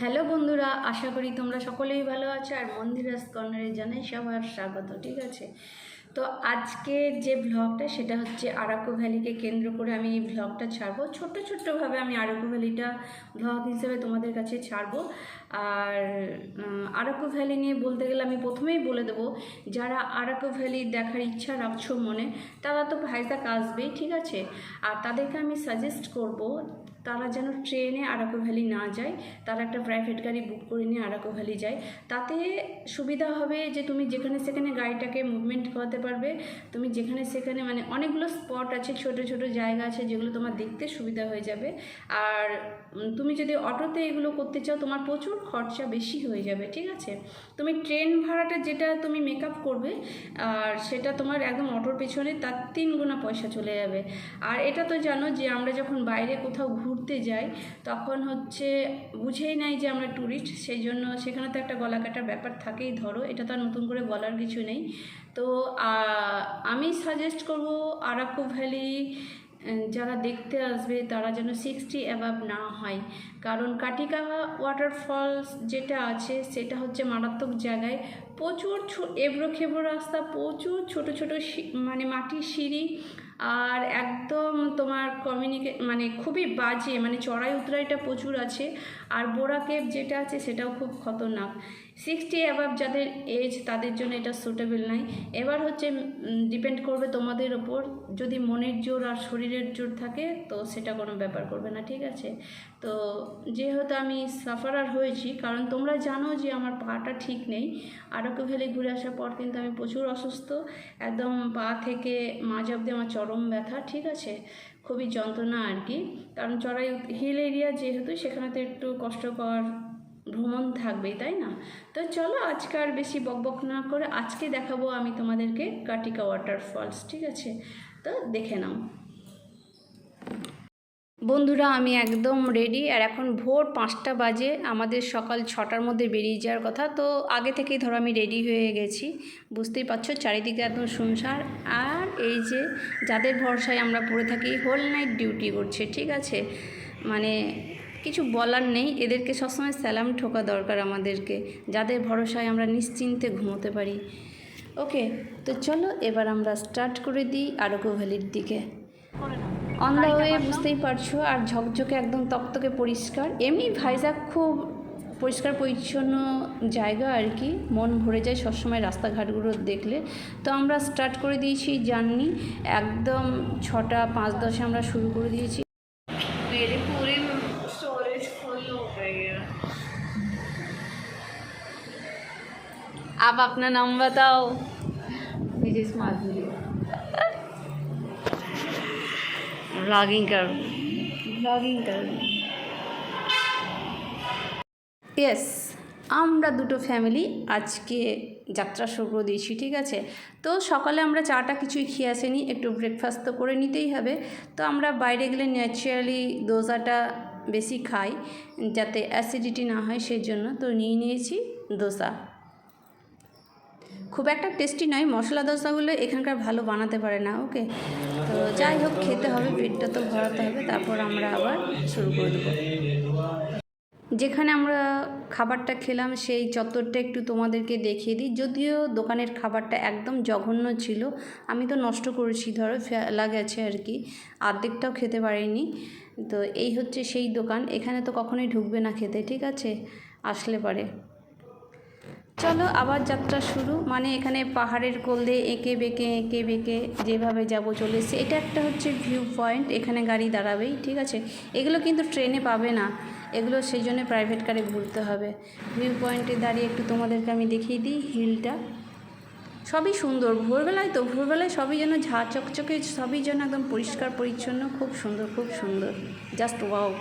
Hello বন্ধুরা, আশা করি তোমরা সকলেই ভালো আছো। আর মন্দিরাস কর্নারে জানাই সবার স্বাগত। ঠিক আছে, তো আজকের যে ব্লগটা সেটা হচ্ছে আরাকু ভ্যালিকে কেন্দ্র করে আমি এই ব্লগটা ছাড়বো। ছোট্টভাবে আমি আরাকু ভ্যালিটা ব্লগ হিসেবে তোমাদের কাছে ছাড়বো। আর আরাকু ভ্যালি নিয়ে বলতে গেলে আমি প্রথমেই বলে দেবো, যারা আরাকু ভ্যালি দেখার ইচ্ছা রাখছো মনে, তারা তো ভাইজাগ আসবেই। ঠিক আছে, আর তাদেরকে আমি সাজেস্ট করব তারা যেন ট্রেনে আরাকু ভ্যালি না যায়, তারা একটা প্রাইভেট গাড়ি বুক করে নিয়ে আরাকু ভ্যালি যায়। তাতে সুবিধা হবে যে তুমি যেখানে সেখানে গাড়িটাকে মুভমেন্ট করাতে পারবে। তুমি যেখানে সেখানে মানে অনেকগুলো স্পট আছে, ছোট ছোট জায়গা আছে যেগুলো তোমার দেখতে সুবিধা হয়ে যাবে। আর তুমি যদি অটোতে এগুলো করতে চাও তোমার প্রচুর খরচা বেশি হয়ে যাবে। ঠিক আছে, তুমি ট্রেন ভাড়াটা যেটা তুমি মেকআপ করবে আর সেটা তোমার একদম অটোর পেছনে তার 3 গুণা পয়সা চলে যাবে। আর এটা তো জানো যে আমরা যখন বাইরে কোথাও ঘুরতে যাই তখন হচ্ছে বুঝেই নাই যে আমরা ট্যুরিস্ট, সেই জন্য সেখানে তো একটা গলা কাটার ব্যাপার থাকেই। ধরো, এটা তো আর নতুন করে বলার কিছু নেই। তো আমি সাজেস্ট করব আরাকু ভ্যালি যারা দেখতে আসবে তারা যেন 60 অ্যাবাভ না হয়, কারণ কাটিকা ওয়াটারফলস যেটা আছে সেটা হচ্ছে মারাত্মক জায়গায়। প্রচুর এবড়ো খেবড়ো রাস্তা, প্রচুর ছোট ছোট মানে মাটির সিঁড়ি, আর একদম তোমার মানে খুবই বাজে, মানে চড়াই উতরাইটা প্রচুর আছে। আর বোরা কেভ যেটা আছে সেটাও খুব খতরনাক। 60 অ্যাবাভ যাদের এজ তাদের জন্য এটা সুটেবল নাই। এবার হচ্ছে ডিপেন্ড করবে তোমাদের ওপর, যদি মনের জোর আর শরীরের জোর থাকে তো সেটা কোনো ব্যাপার করবে না। ঠিক আছে, তো যেহেতু আমি সাফারার হয়েছি, কারণ তোমরা জানো যে আমার পাটা ঠিক নেই। আরাকু ভ্যালি ঘুরে আসার পর কিন্তু আমি প্রচুর অসুস্থ, একদম পা থেকে মাঝ অব্দি আমার চরম ব্যথা। ঠিক আছে, খুবই যন্ত্রণা আর কি, কারণ চড়াই হিল এরিয়া যেহেতু সেখানে তো একটু কষ্টকর ভ্রমণ থাকবেই, তাই না? তো চলো আজকে আর বেশি বকবক না করে আজকে দেখাবো আমি তোমাদেরকে কাটিকা ওয়াটারফলস। ঠিক আছে, তো দেখে নাও বন্ধুরা। আমি একদম রেডি, আর এখন ভোর 5টা বাজে। আমাদের সকাল 6টার মধ্যে বেরিয়ে যাওয়ার কথা। তো আগে থেকেই ধরো আমি রেডি হয়ে গেছি, বুঝতেই পারছো চারিদিকে একদম শুনশান। আর এই যে যাদের ভরসায় আমরা পড়ে থাকি, হোল নাইট ডিউটি করছে। ঠিক আছে, মানে কিছু বলার নেই, এদেরকে সবসময় স্যালাম ঠোকা দরকার আমাদেরকে, যাদের ভরসায় আমরা নিশ্চিন্তে ঘুমোতে পারি। ওকে, তো চলো এবার আমরা স্টার্ট করে দিই আরাকু ভ্যালির দিকে। অন দ্য ওয়ে বুঝতেই পারছো, আর ঝকঝকে একদম তকতকে পরিষ্কার। এমনি ভাইজাগ খুব পরিষ্কার পরিচ্ছন্ন জায়গা আর কি, মন ভরে যায় সবসময় রাস্তাঘাটগুলো দেখলে। তো আমরা স্টার্ট করে দিয়েছি জার্নি, একদম 6টা 5-10 আমরা শুরু করে দিয়েছি। आप अपना नाम बताओ। ব্লগিং কর ইয়েস, আমরা দুটো ফ্যামিলি আজকে যাত্রা শুরু করে দিয়েছি। ঠিক আছে, তো সকালে আমরা চাটা কিছুই খেয়ে আসেনি, একটু ব্রেকফাস্ট তো করে নিতেই হবে। তো আমরা বাইরে গেলে ন্যাচারালি দোসাটা বেশি খাই যাতে অ্যাসিডিটি না হয়, সেই জন্য তো নিয়ে নিয়েছি দোসা। খুব একটা টেস্টি নয়, মশলা দোসাগুলো এখানকার ভালো বানাতে পারে না। ওকে, তো যাই হোক খেতে হবে, পেটটা তো ভরাতে হবে, তারপর আমরা আবার শুরু করে দেবো। যেখানে আমরা খাবারটা খেলাম সেই চত্বরটা একটু তোমাদেরকে দেখিয়ে দিই। যদিও দোকানের খাবারটা একদম জঘন্য ছিল, আমি তো নষ্ট করেছি, ধরো ফেলা গেছে আর কি, অর্ধেকটাও খেতে পারিনি। তো এই হচ্ছে সেই দোকান, এখানে তো কখনোই ঢুকবে না খেতে। ঠিক আছে, আসলে পারে। চলো আবার যাত্রা শুরু, মানে এখানে পাহাড়ের কোল দিয়ে এঁকে বেঁকে যেভাবে যাব চলে এসেছি। এটা একটা হচ্ছে ভিউ পয়েন্ট, এখানে গাড়ি দাঁড়াবেই। ঠিক আছে, এগুলো কিন্তু ট্রেনে পাবে না, এগুলো সেই জন্য প্রাইভেট কারে ঘুরতে হবে। ভিউ পয়েন্টে দাঁড়িয়ে একটু তোমাদেরকে আমি দেখিয়ে দিই হিলটা। সবই সুন্দর, ভোরবেলায় সবই যেন ঝাঁ চকচকে, সবই যেন একদম পরিষ্কার পরিচ্ছন্ন, খুব সুন্দর, জাস্ট ওয়াও।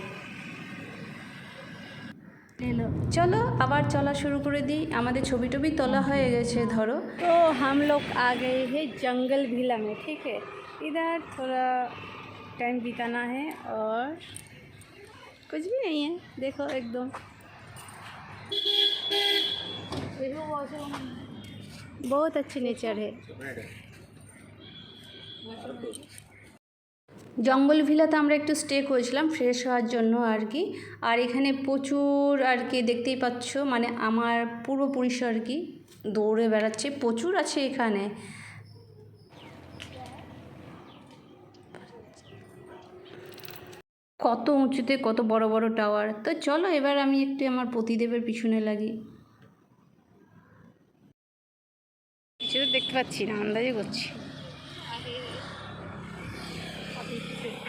চলো আবার চলা শুরু করে দিই, আমাদের ছবি টবি তোলা হয়ে গেছে ধরো। তো हम लोग आ गए हैं जंगल ভিলা में। ठीक है, इधर थोड़ा टाइम बिताना है और कुछ भी नहीं है, देखो एकदम बहुत अच्छी नेचर है। জঙ্গল ভিলাতে আমরা একটু স্টে করেছিলাম ফ্রেশ হওয়ার জন্য আর কি। আর এখানে প্রচুর আর কি দেখতেই পাচ্ছ, মানে আমার পুরো পরিসর আর কি দৌড়ে বেড়াচ্ছে, প্রচুর আছে এখানে। কত উঁচুতে কত বড় বড় টাওয়ার। তো চলো এবার আমি একটু আমার পতিদেবের পিছনে লাগি। কিছু দেখতে পাচ্ছি না, আন্দাজে করছি।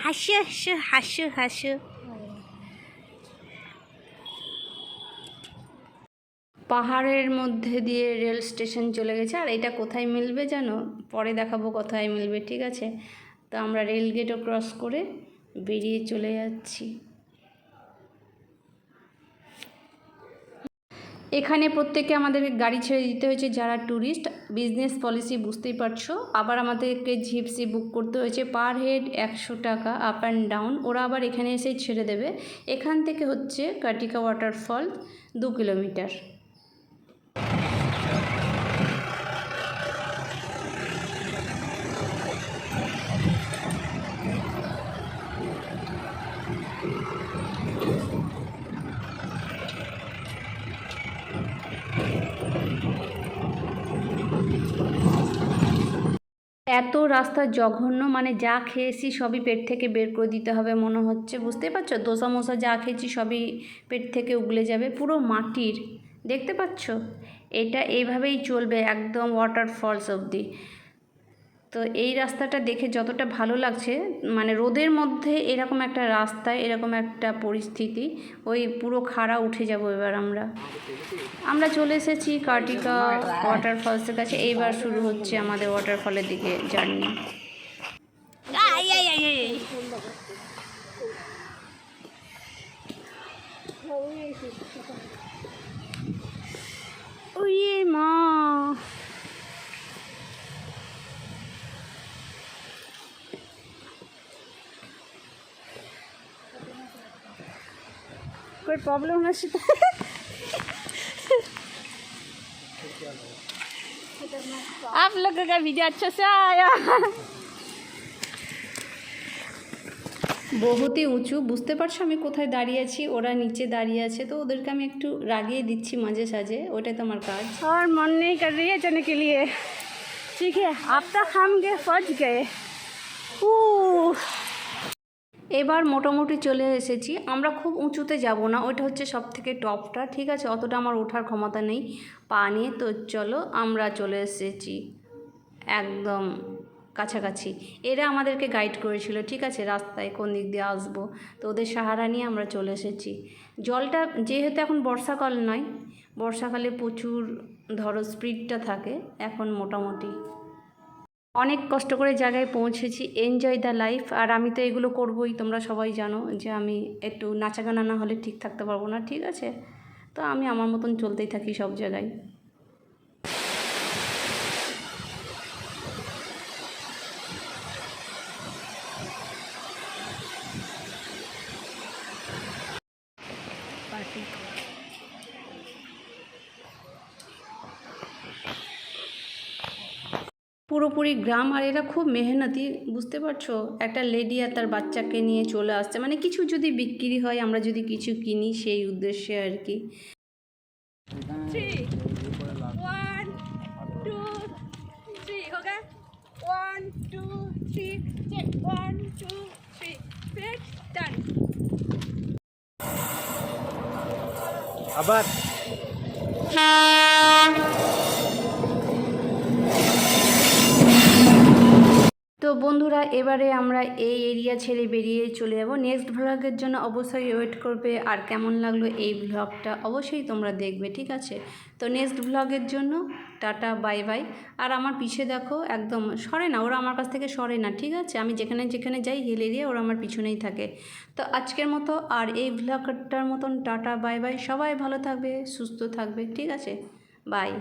হাসো হাসো হাসো হাসো। পাহাড়ের মধ্যে দিয়ে রেল স্টেশন চলে গেছে। আর এটা কোথায় মিলবে জানো? পরে দেখাবো কোথায় মিলবে, ঠিক আছে? তো আমরা রেল গেটও ক্রস করে বেরিয়ে চলে যাচ্ছি। এখানে প্রত্যেকে আমাদেরকে গাড়ি ছেড়ে দিতে হয়েছে যারা ট্যুরিস্ট। বিজনেস পলিসি বুঝতেই পারছো। আবার আমাদেরকে জিপসি বুক করতে হয়েছে, পার হেড 100 টাকা আপ অ্যান্ড ডাউন। ওরা আবার এখানে এসেই ছেড়ে দেবে। এখান থেকে হচ্ছে কাটিকা ওয়াটারফল 2 কিলোমিটার। এত রাস্তা জঘন্য, মানে যা খেয়েছি সবই পেট থেকে বের করে দিতে হবে মনে হচ্ছে। বুঝতেই পারছো, দোসা মোসা যা খেয়েছি সবই পেট থেকে উগলে যাবে। পুরো মাটির, দেখতে পাচ্ছ? এটা এইভাবেই চলবে একদম ওয়াটারফলস অবধি। তো এই রাস্তাটা দেখে যতটা ভালো লাগছে, মানে রোদের মধ্যে এরকম একটা রাস্তায় এরকম একটা পরিস্থিতি, ওই পুরো খাড়া উঠে যাব এবার আমরা চলে এসেছি কাটিকা ওয়াটারফলসের কাছে। এইবার শুরু হচ্ছে আমাদের ওয়াটারফলের দিকে জার্নি। ওয়ে মা, कोई प्रॉब्लम ना शिता। आप लोगों का वीडियो अच्छा से आया। বহুতই উঁচু, বুঝতে পারছো আমি কোথায় দাঁড়িয়ে আছি? ওরা নিচে দাঁড়িয়ে আছে, তো ওদেরকে আমি একটু রাগিয়ে দিচ্ছি মাঝে সাঝে, ওটাই তো আমার কাজ। और मन नहीं कर रही है जाने के लिए, ठीक है? अब तक हम गए फंस गए। এবার মোটামুটি চলে এসেছি। আমরা খুব উঁচুতে যাব না, ওইটা হচ্ছে সব থেকে টপটা, ঠিক আছে? অতটা আমার ওঠার ক্ষমতা নেই পা নিয়ে। তো চলো আমরা চলে এসেছি একদম কাছাকাছি। এরা আমাদেরকে গাইড করেছিল, ঠিক আছে, রাস্তায় কোন দিক দিয়ে আসবো। তো ওদের সাহারা নিয়ে আমরা চলে এসেছি। জলটা যেহেতু এখন বর্ষাকাল নয়, বর্ষাকালে প্রচুর ধরো স্পিডটা থাকে, এখন মোটামুটি অনেক কষ্ট করে জায়গায় পৌঁছেছি। Enjoy the life. আর আমি তো এগুলো করবোই, তোমরা সবাই জানো যে আমি একটু নাচা গানা না হলে ঠিক থাকতে পারবো না, ঠিক আছে? তো আমি আমার মতন চলতেই থাকি সব জায়গায়। পুরোপুরি গ্রাম, আর এরা খুব মেহনতি, বুঝতে পারছো? একটা লেডি আর তার বাচ্চাকে নিয়ে চলে আসছে, মানে কিছু যদি বিক্রি হয়, আমরা যদি কিছু কিনি সেই উদ্দেশ্যে আর কি। 3 1 2 3 हो गया 1 2 3 check 1 2 3 set done। আবার তো বন্ধুরা, এবারে আমরা এই এরিয়া ছেড়ে বেরিয়ে চলে যাব। নেক্সট ভ্লগের জন্য অবশ্যই ওয়েট করবে। আর কেমন লাগলো এই ভ্লগটা অবশ্যই তোমরা দেখবে, ঠিক আছে? তো নেক্সট ভ্লগের জন্য টাটা বাই বাই। আর আমার পিছে দেখো, একদম সরে না, ওরা আমার কাছ থেকে সরে না, ঠিক আছে? আমি যেখানে যেখানে যাই হিল এরিয়া, ওরা আমার পিছনেই থাকে। তো আজকের মতো আর এই ভ্লগটার মতন টাটা বাই বাই। সবাই ভালো থাকবে, সুস্থ থাকবে, ঠিক আছে? বাই।